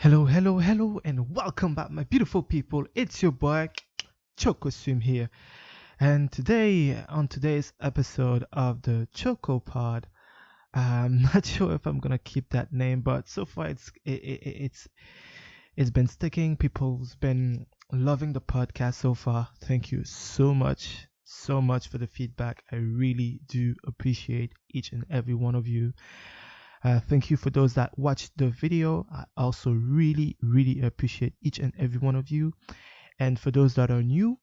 Hello, hello, hello, and welcome back, my beautiful people. It's your boy ChocoStream here, and today on today's episode of the ChocoPod, I'm not sure if I'm gonna keep that name, but so far it's been sticking. People's been loving the podcast so far. Thank you so much for the feedback. I really do appreciate each and every one of you. Thank you for those that watched the video. I also really appreciate each and every one of you. And for those that are new,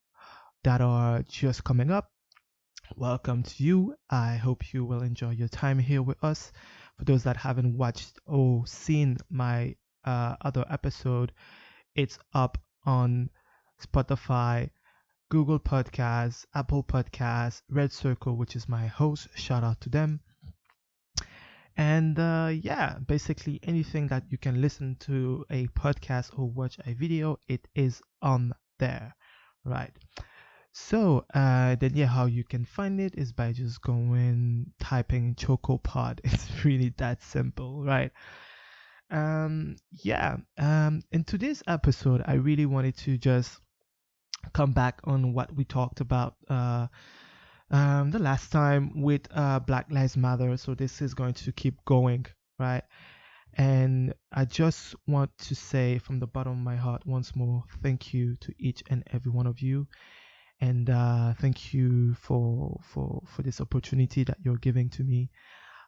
that are just coming up, welcome to you. I hope you will enjoy your time here with us. For those that haven't watched or seen my other episode, it's up on Spotify, Google Podcasts, Apple Podcasts, Red Circle, which is my host. Shout out to them. And yeah, basically anything that you can listen to a podcast or watch a video, it is on there, right? So then yeah, how you can find it is by just going typing ChocoPod. It's really that simple, right? Yeah. In today's episode, I really wanted to just come back on what we talked about the last time with Black Lives Matter. So this is going to keep going, right? And I just want to say from the bottom of my heart once more, thank you to each and every one of you, and thank you for this opportunity that you're giving to me.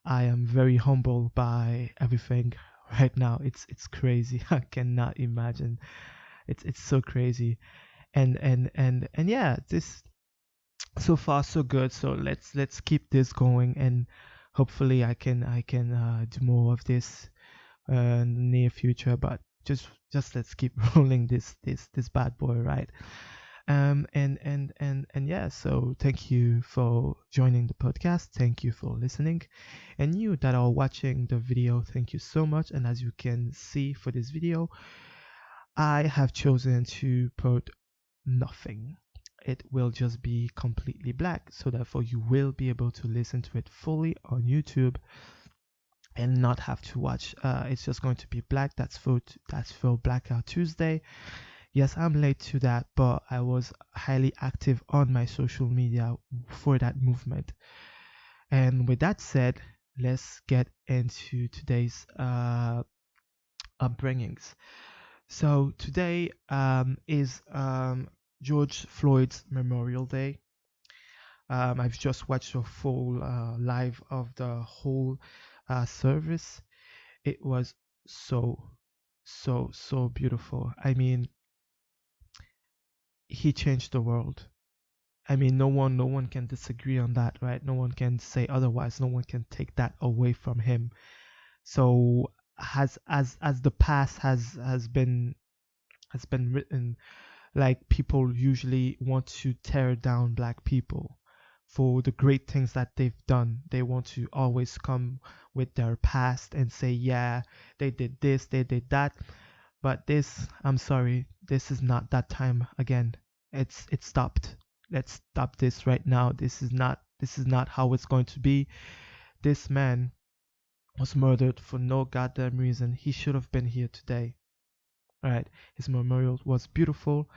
I am very humbled by everything right now. It's crazy. I cannot imagine. It's so crazy. And yeah, this so far so good. So let's keep this going, and hopefully I can do more of this in the near future. But just let's keep rolling this bad boy, right? And yeah. So thank you for joining the podcast. Thank you for listening, and you that are watching the video, thank you so much. And as you can see for this video, I have chosen to put nothing. It will just be completely black, so therefore you will be able to listen to it fully on YouTube and not have to watch. It's just going to be black. That's for Blackout Tuesday. Yes, I'm late to that, but I was highly active on my social media for that movement. And with that said, let's get into today's upbringings. So today is George Floyd's Memorial Day. I've just watched a full live of the whole service. It was so beautiful. I mean, he changed the world. I mean, no one can disagree on that, right? No one can say otherwise. No one can take that away from him. So as the past has been written, like people usually want to tear down black people for the great things that they've done. They want to always come with their past and say, yeah, they did this, they did that. But this, I'm sorry, this is not that time again. It's stopped. Let's stop this right now. This is not how it's going to be. This man was murdered for no goddamn reason. He should have been here today. Right? His memorial was beautiful.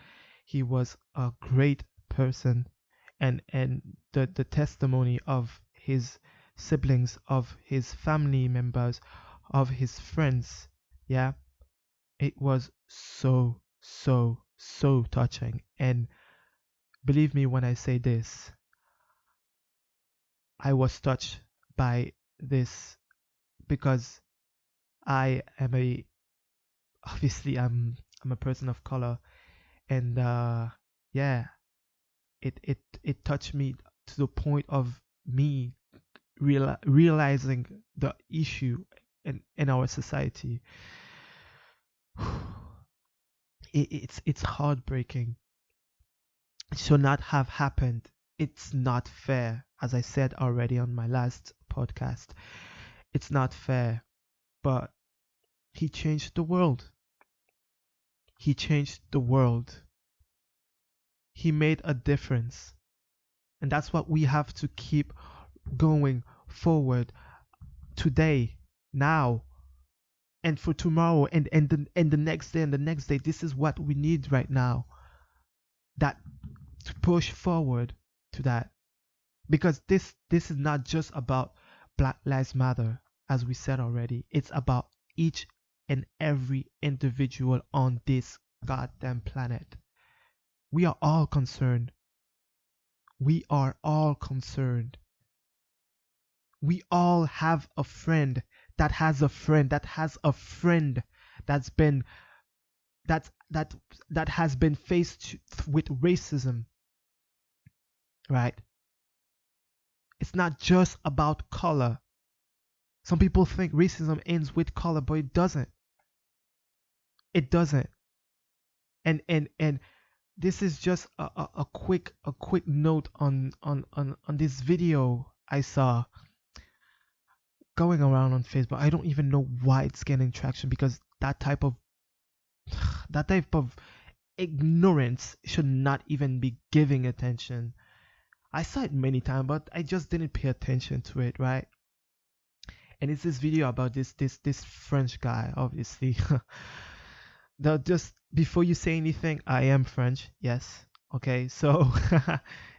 He was a great person, and the testimony of his siblings, of his family members, of his friends, yeah, it was so touching. And believe me when I say this, I was touched by this because I am a obviously I'm a person of color, and yeah, it touched me to the point of me realizing the issue in our society. It's heartbreaking. It should not have happened. It's not fair, as I said already on my last podcast. It's not fair, but he changed the world. He changed the world. He made a difference. And that's what we have to keep going forward today, now. and for tomorrow, and the next day and the next day. This is what we need right now. That to push forward to that, because this is not just about Black Lives Matter, as we said already. It's about each and every individual on this goddamn planet. We are all concerned. We are all concerned. We all have a friend that has a friend that has a friend that's been that has been faced with racism, right? It's not just about color. Some people think racism ends with color, but it doesn't. It doesn't. And this is just a quick note on this video I saw going around on Facebook. I don't even know why it's getting traction, because that type of ignorance should not even be giving attention. I saw it many times, but I just didn't pay attention to it, right? And it's this video about this French guy, obviously. Just before you say anything, I am French, yes. Okay, so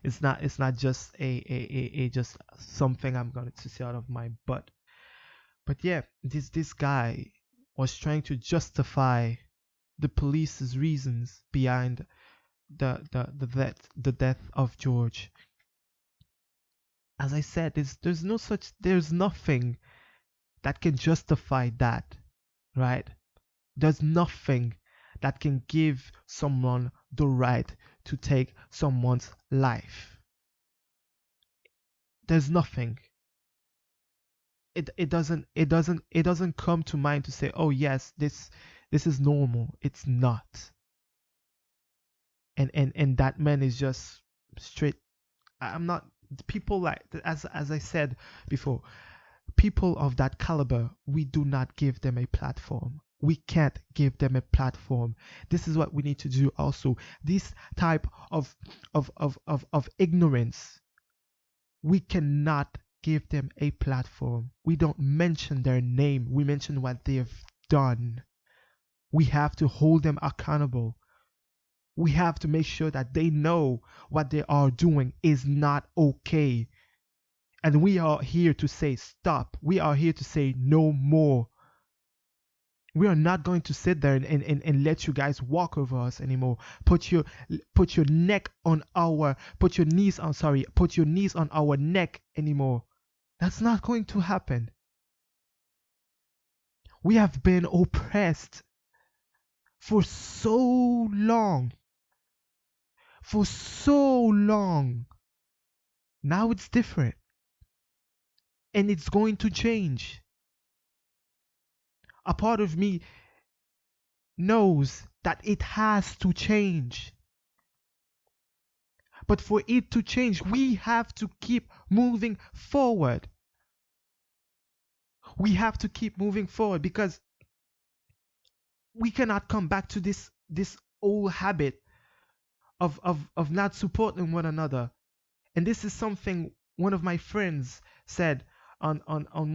it's not just a just something I'm going to say out of my butt. But yeah, this guy was trying to justify the police's reasons behind the death of George. As I said, there's nothing that can justify that, right? There's nothing that can give someone the right to take someone's life. There's nothing. It doesn't come to mind to say, oh yes, this is normal. It's not. And that man is just straight. I'm not people like, as I said before, people of that caliber, we do not give them a platform. We can't give them a platform. This is what we need to do also. This type of ignorance, we cannot give them a platform. We don't mention their name. We mention what they have done. We have to hold them accountable. We have to make sure that they know what they are doing is not okay. And we are here to say stop. We are here to say no more. We are not going to sit there and let you guys walk over us anymore. Put your knees on our neck anymore. That's not going to happen. We have been oppressed for so long. For so long. Now it's different. And it's going to change. A part of me knows that it has to change. But for it to change, we have to keep moving forward. We have to keep moving forward, because we cannot come back to this old habit of not supporting one another. And this is something one of my friends said on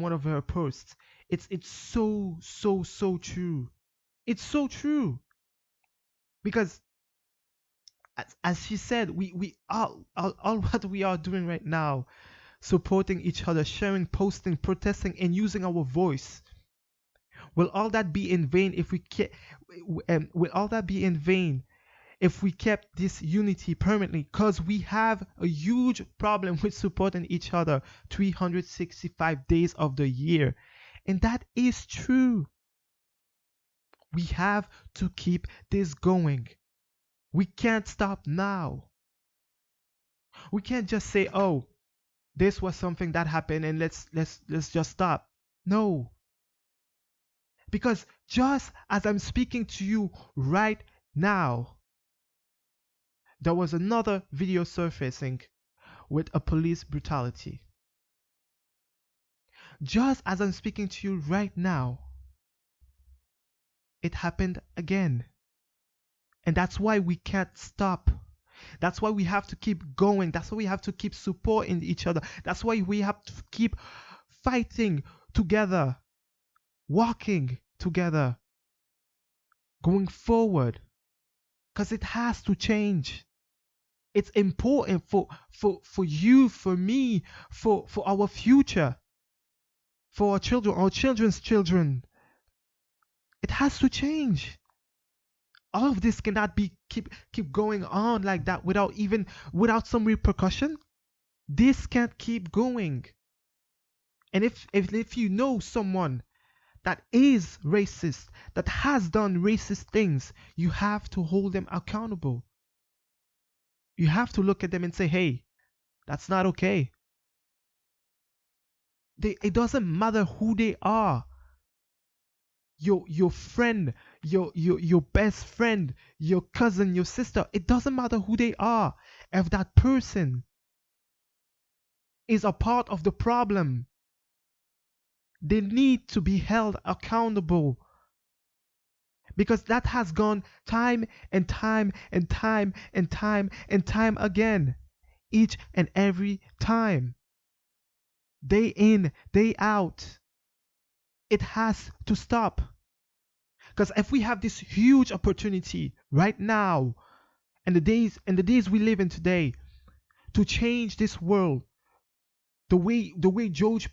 one of her posts. It's so true. It's so true. Because as she said, we all what we are doing right now, supporting each other, sharing, posting, protesting, and using our voice, will all that be in vain if we kept this unity permanently? Because we have a huge problem with supporting each other 365 days of the year. And that is true. We have to keep this going. We can't stop now. We can't just say, oh, this was something that happened and let's just stop. No. Because just as I'm speaking to you right now, there was another video surfacing with a police brutality. Just as I'm speaking to you right now, it happened again. And that's why we can't stop. That's why we have to keep going. That's why we have to keep supporting each other. That's why we have to keep fighting together, walking together going forward, because it has to change. It's important for you, for me, for our future, for our children, our children's children. It has to change. All of this cannot be keep going on like that without some repercussion. This can't keep going. And if you know someone that is racist, that has done racist things, you have to hold them accountable. You have to look at them and say, hey, that's not okay. It doesn't matter who they are. Your friend, your best friend, your cousin, your sister, it doesn't matter who they are. If that person is a part of the problem, they need to be held accountable, because that has gone time and time and time and time and time again, each and every time, day in, day out. It has to stop. Because if we have this huge opportunity right now, and the days we live in today, to change this world, the way George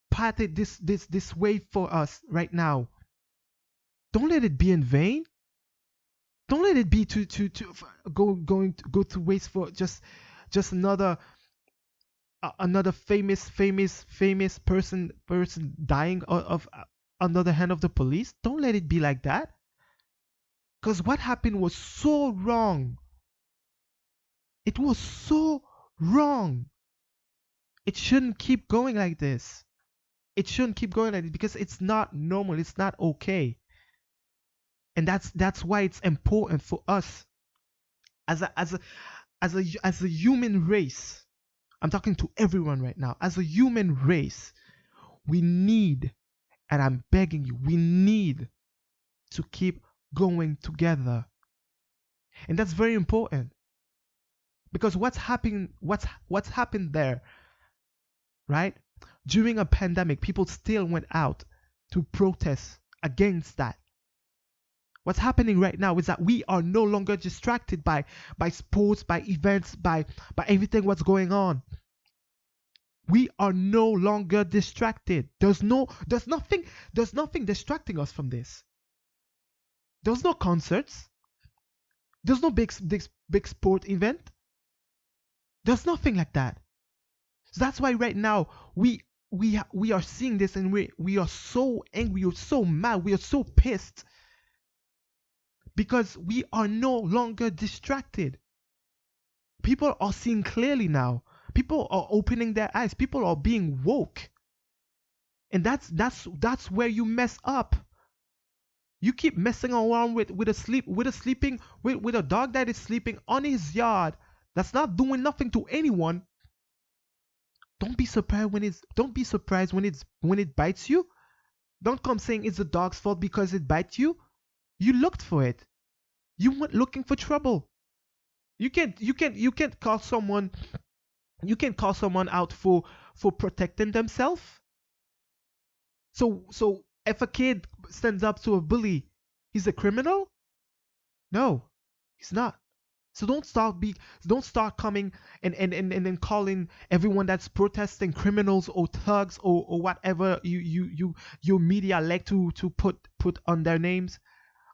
patted this way for us right now, don't let it be in vain. Don't let it be to go to waste for just another famous person dying of under the hand of the police. Don't let it be like that, because what happened was so wrong. It was so wrong. It shouldn't keep going like this. It shouldn't keep going like this, because it's not normal. It's not okay. And that's why it's important for us as a human race. I'm talking to everyone right now. As a human race, we need, and I'm begging you, we need to keep going together. And that's very important, because what's happened there, right? During a pandemic, people still went out to protest against that. What's happening right now is that we are no longer distracted by sports, by events, by everything what's going on. We are no longer distracted. There's nothing distracting us from this. There's no concerts. There's no big sport event. There's nothing like that. So that's why right now we are seeing this, and we are so angry, we are so mad, we are so pissed, because we are no longer distracted. People are seeing clearly now. People are opening their eyes. People are being woke. And that's where you mess up. You keep messing around with a dog that is sleeping on his yard, that's not doing nothing to anyone. Don't be surprised when it bites you. Don't come saying it's the dog's fault because it bites you. You looked for it. You weren't looking for trouble. You can't call someone out for protecting themselves. So if a kid stands up to a bully, he's a criminal? No, he's not. So don't start coming and then calling everyone that's protesting criminals or thugs or whatever your media like to put on their names,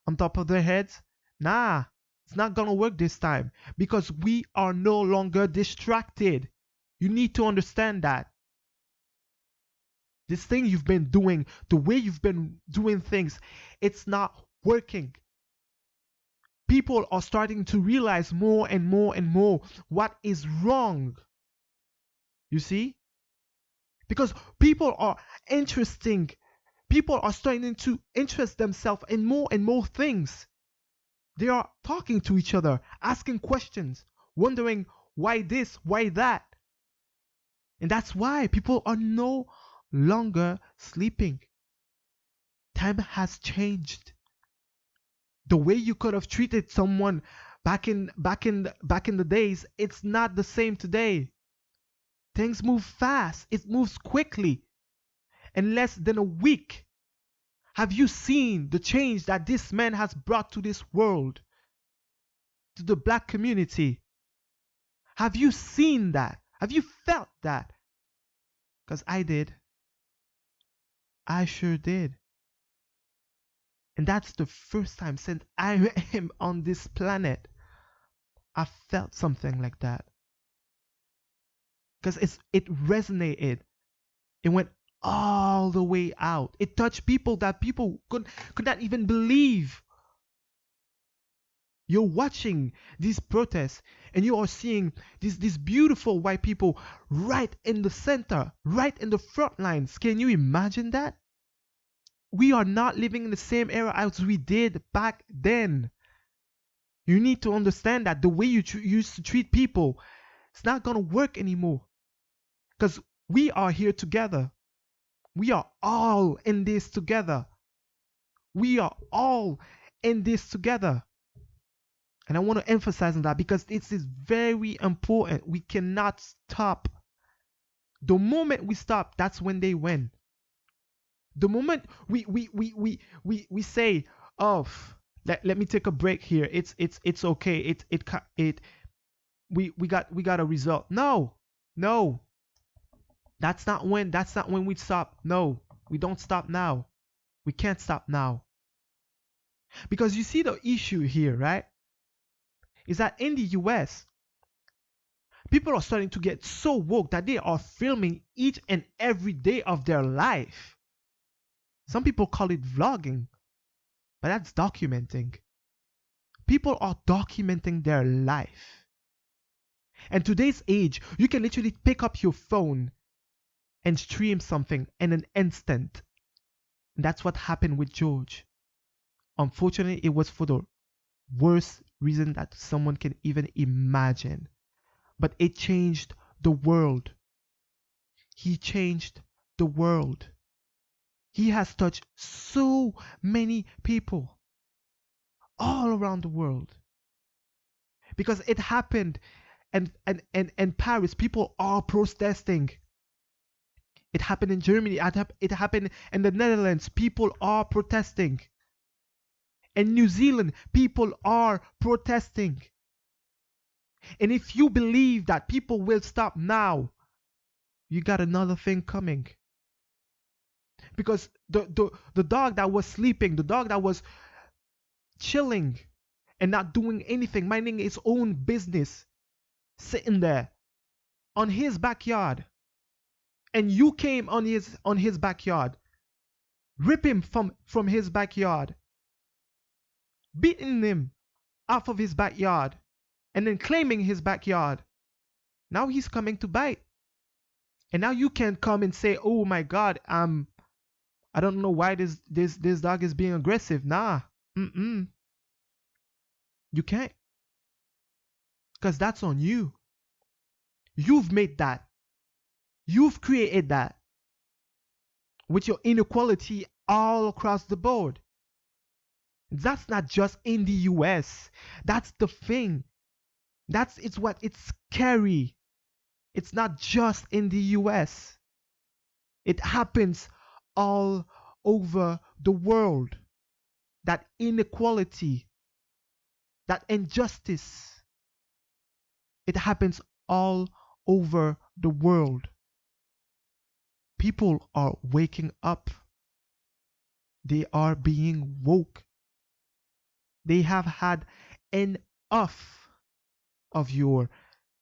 on top of their heads. Nah, it's not gonna work this time, because we are no longer distracted. You need to understand that. This thing you've been doing, the way you've been doing things, it's not working. People are starting to realize more and more and more what is wrong. You see? Because people are interesting. People are starting to interest themselves in more and more things. They are talking to each other, asking questions, wondering why this, why that. And that's why people are no longer sleeping. Time has changed. The way you could have treated someone back in the days, it's not the same today. Things move fast. It moves quickly. In less than a week, Have you seen the change that this man has brought to this world, to the black community? Have you seen that? Have you felt that? Because I did. I sure did. And that's the first time since I am on this planet I felt something like that. Because it resonated. It went all the way out. It touched people that people could not even believe. You're watching these protests and you are seeing these beautiful white people right in the center, right in the front lines. Can you imagine that? We are not living in the same era as we did back then. You need to understand that the way you used to treat people, it's not going to work anymore. Because we are here together. We are all in this together. We are all in this together. And I want to emphasize on that because this is very important. We cannot stop. The moment we stop, that's when they win. The moment we say, "Oh, let me take a break here. It's okay. We got a result." No. That's not when we stop. No, we don't stop now. We can't stop now. Because you see the issue here, right? Is that in the US, people are starting to get so woke that they are filming each and every day of their life. Some people call it vlogging, but that's documenting. People are documenting their life. And today's age, you can literally pick up your phone and stream something in an instant. And that's what happened with George. Unfortunately, it was for the worst reason that someone can even imagine. But it changed the world. He changed the world. He has touched so many people all around the world. Because it happened and in Paris, people are protesting. It happened in Germany. It happened in the Netherlands. People are protesting. In New Zealand, people are protesting. And if you believe that people will stop now, you got another thing coming. Because the dog that was sleeping, the dog that was chilling and not doing anything, minding his own business, sitting there on his backyard, and you came on his backyard, rip him from his backyard, beating him off of his backyard, and then claiming his backyard. Now he's coming to bite. And now you can come and say, "Oh my God, I don't know why this dog is being aggressive." Nah. You can't. Because that's on you. You've made that. You've created that. With your inequality all across the board. That's not just in the US. That's the thing. It's scary. It's not just in the US. It happens all over the world. That inequality, that injustice, it happens all over the world. People are waking up. They are being woke. They have had enough of your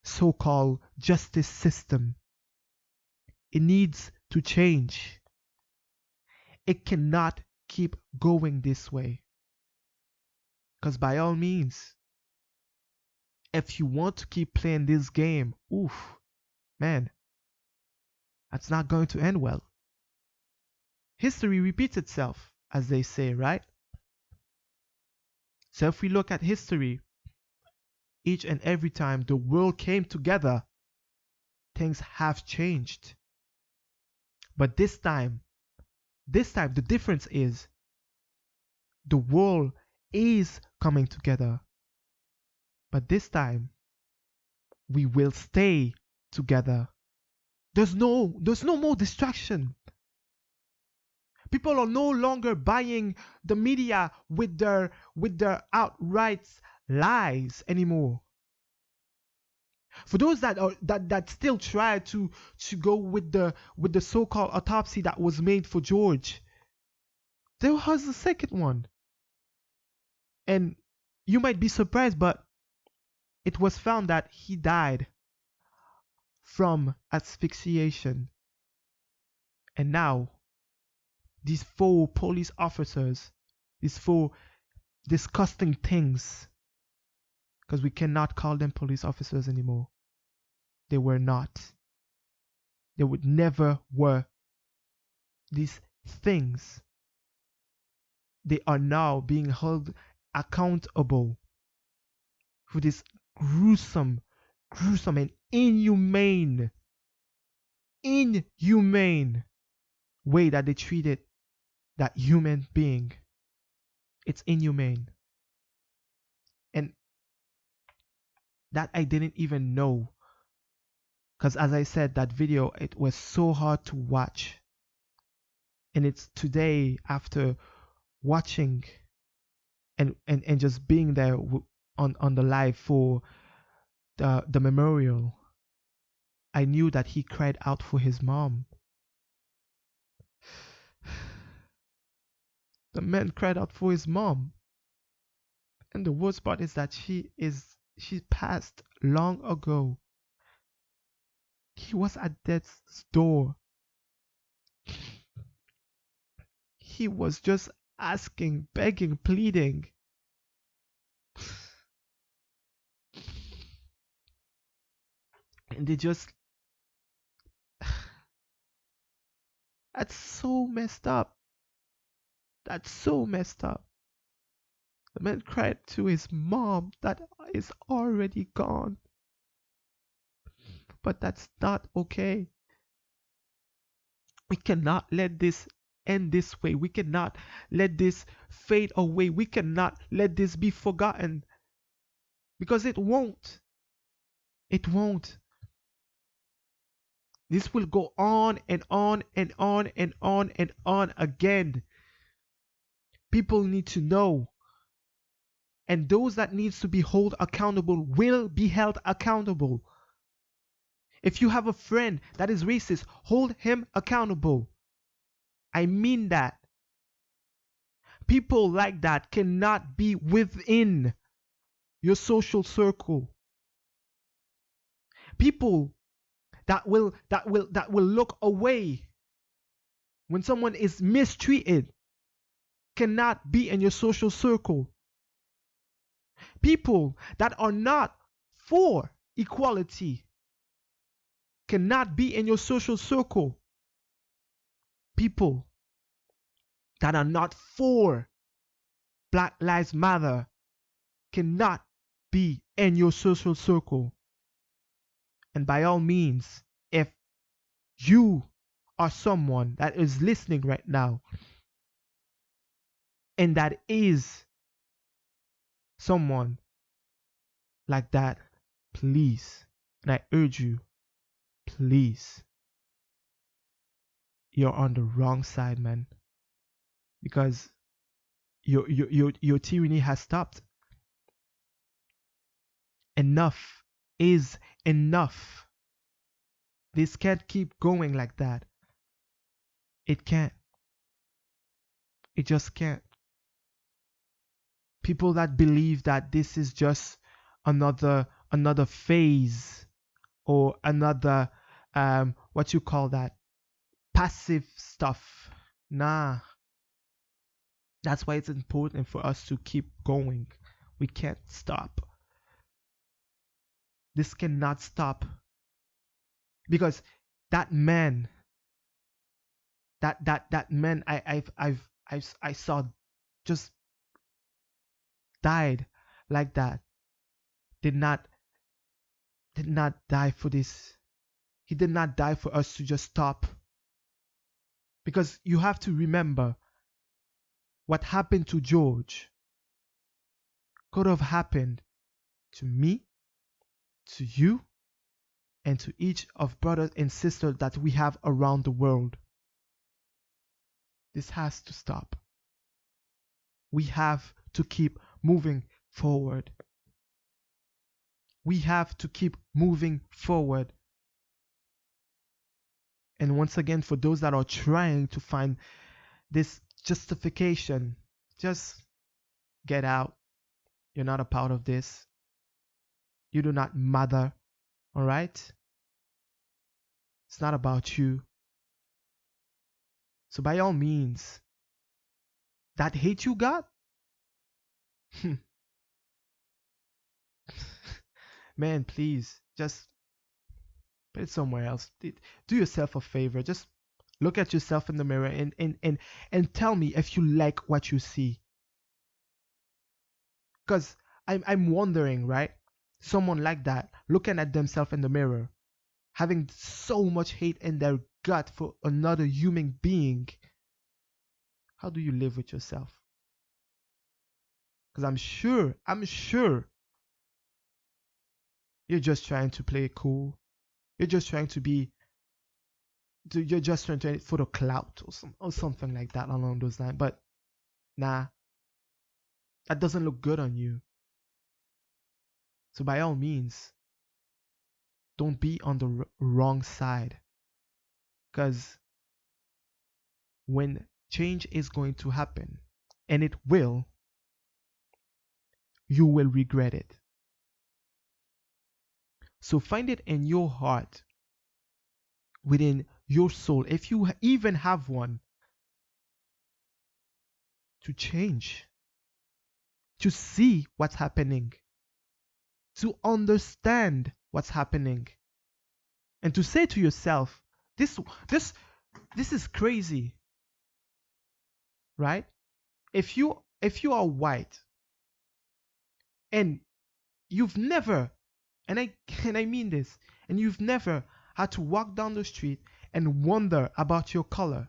so-called justice system. It needs to change. It cannot keep going this way. Because by all means, if you want to keep playing this game, man, that's not going to end well. History repeats itself, as they say, right? So if we look at history, each and every time the world came together, things have changed. But this time, the difference is the world is coming together. But this time, we will stay together. There's no more distraction. People are no longer buying the media with their outright lies anymore. For those that still try to go with the so-called autopsy that was made for George, there was a second one. And you might be surprised, but it was found that he died from asphyxiation. And now, these 4 police officers, these 4 disgusting things, because we cannot call them police officers anymore. They were not. They would never were. These things, they are now being held accountable for this gruesome and inhumane way that they treated that human being. It's inhumane. And that I didn't even know. Because as I said, that video, it was so hard to watch. And it's today, after watching and just being there on the live for the memorial, I knew that he cried out for his mom. The man cried out for his mom. And the worst part is that she passed long ago. He was at death's door. He was just asking, begging, pleading. And they just... That's so messed up. That's so messed up. The man cried to his mom that is already gone. But that's not okay. We cannot let this end this way. We cannot let this fade away. We cannot let this be forgotten. Because it won't. It won't. This will go on and on and on and on and on again. People need to know. And those that needs to be held accountable will be held accountable. If you have a friend that is racist, hold him accountable. I mean that. People like that cannot be within your social circle. People that will look away when someone is mistreated cannot be in your social circle. People that are not for equality cannot be in your social circle. People that are not for Black Lives Matter cannot be in your social circle. And by all means, if you are someone that is listening right now and that is someone like that, please, and I urge you, please, you're on the wrong side, man. Because your tyranny has stopped. Enough is enough. This can't keep going like that. It can't. It just can't. People that believe that this is just another phase or another what you call that, passive stuff. Nah. That's why it's important for us to keep going. We can't stop. This cannot stop. Because that man I saw just died like that did not die for this. He did not die for us to just stop. Because you have to remember, what happened to George could have happened to me, to you, and to each of brothers and sisters that we have around the world. This has to stop. We have to keep moving forward. We have to keep moving forward. And once again, for those that are trying to find this justification, just get out. You're not a part of this. You do not matter. All right? It's not about you. So by all means, that hate you got, man, please just put it somewhere else. Do yourself a favor. Just look at yourself in the mirror and tell me if you like what you see. Because I'm wondering, right? Someone like that, looking at themselves in the mirror, having so much hate in their gut for another human being, how do you live with yourself? Because I'm sure you're just trying to play it cool. You're just trying to be, you're just trying to for the clout or something like that along those lines. But nah, that doesn't look good on you. So by all means, don't be on the wrong side. Because when change is going to happen, and it will, you will regret it. So find it in your heart, within your soul, if you even have one, to change, to see what's happening, to understand what's happening, and to say to yourself, this is crazy, right? If you are white and you've never, and I mean this, and you've never had to walk down the street and wonder about your color,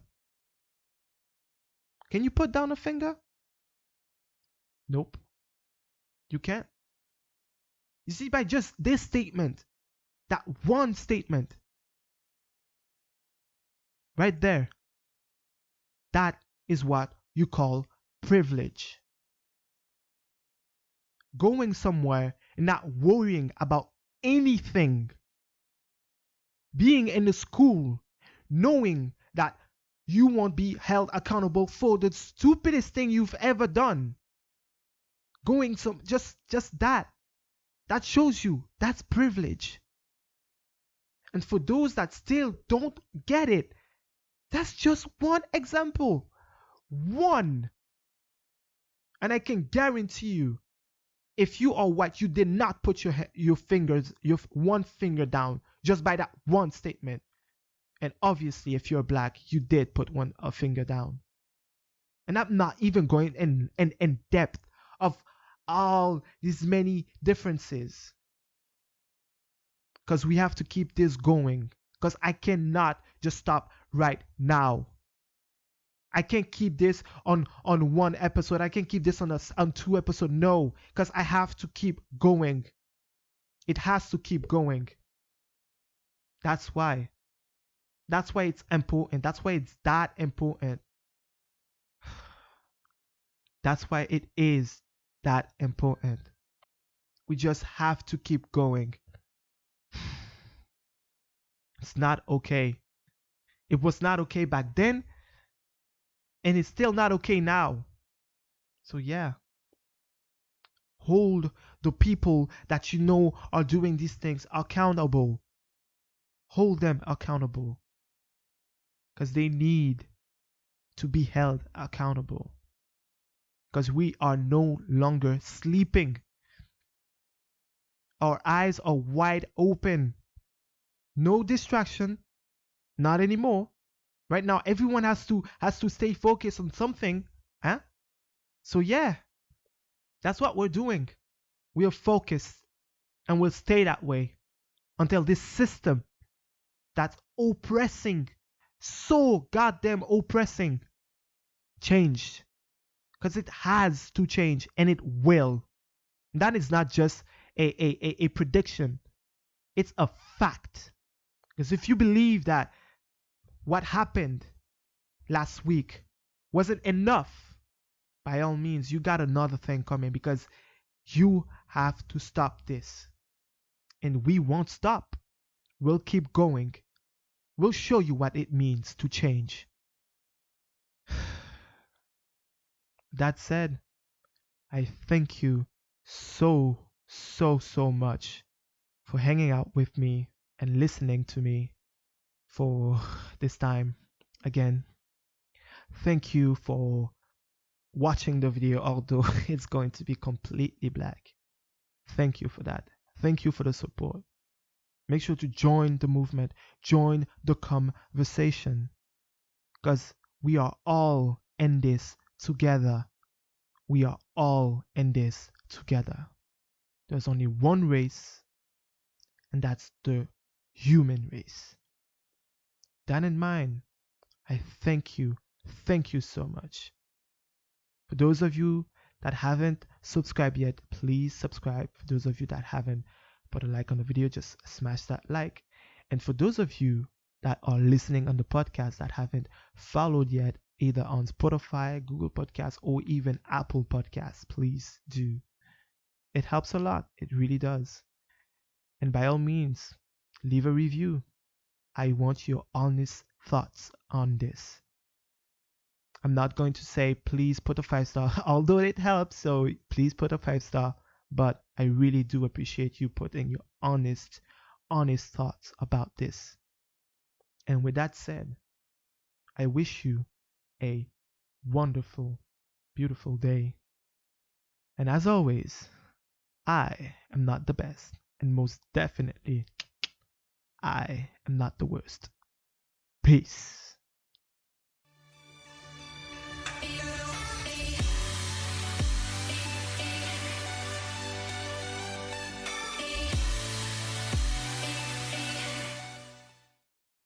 can you put down a finger? Nope. You can't. You see, by just this statement, that one statement, right there, that is what you call privilege. Going somewhere and not worrying about anything. Being in the school, knowing that you won't be held accountable for the stupidest thing you've ever done. Going just that. That shows you that's privilege. And for those that still don't get it, that's just one example. One. And I can guarantee you, if you are white, you did not put your one finger down just by that one statement. And obviously, if you're black, you did put a finger down. And I'm not even going in depth of all these many differences, because we have to keep this going, because I cannot just stop right now. I can't keep this on one episode. I can't keep this on 2 episodes. No, because I have to keep going. It has to keep going. That's why it's important. That's why it's that important. That's why it is that important. We just have to keep going. It's not okay. It was not okay back then, and it's still not okay now. So yeah, hold the people that you know are doing these things accountable. Hold them accountable, because they need to be held accountable, because we are no longer sleeping. Our eyes are wide open. No distraction. Not anymore. Right now, everyone has to stay focused on something. Huh? So yeah, that's what we're doing. We are focused, and we'll stay that way until this system that's oppressing, so goddamn oppressing, changed. Because it has to change, and it will. That is not just a prediction. It's a fact. Because if you believe that what happened last week wasn't enough, by all means, you got another thing coming, because you have to stop this. And we won't stop. We'll keep going. We'll show you what it means to change. That said, I thank you so much for hanging out with me and listening to me for this time. Again, thank you for watching the video, although it's going to be completely black. Thank you for that. Thank you for the support. Make sure to join the movement, join the conversation, because we are all in this together. We are all in this together. There's only one race, and that's the human race. That in mind, I thank you so much. For those of you that haven't subscribed yet, please subscribe. For those of you that haven't put a like on the video, just smash that like. And for those of you that are listening on the podcast that haven't followed yet, either on Spotify, Google Podcasts, or even Apple Podcasts, please do. It helps a lot. It really does. And by all means, leave a review. I want your honest thoughts on this. I'm not going to say please put a 5-star, although it helps, so please put a 5-star. But I really do appreciate you putting your honest thoughts about this. And with that said, I wish you a wonderful, beautiful day. And as always, I am not the best, and most definitely, I am not the worst. Peace.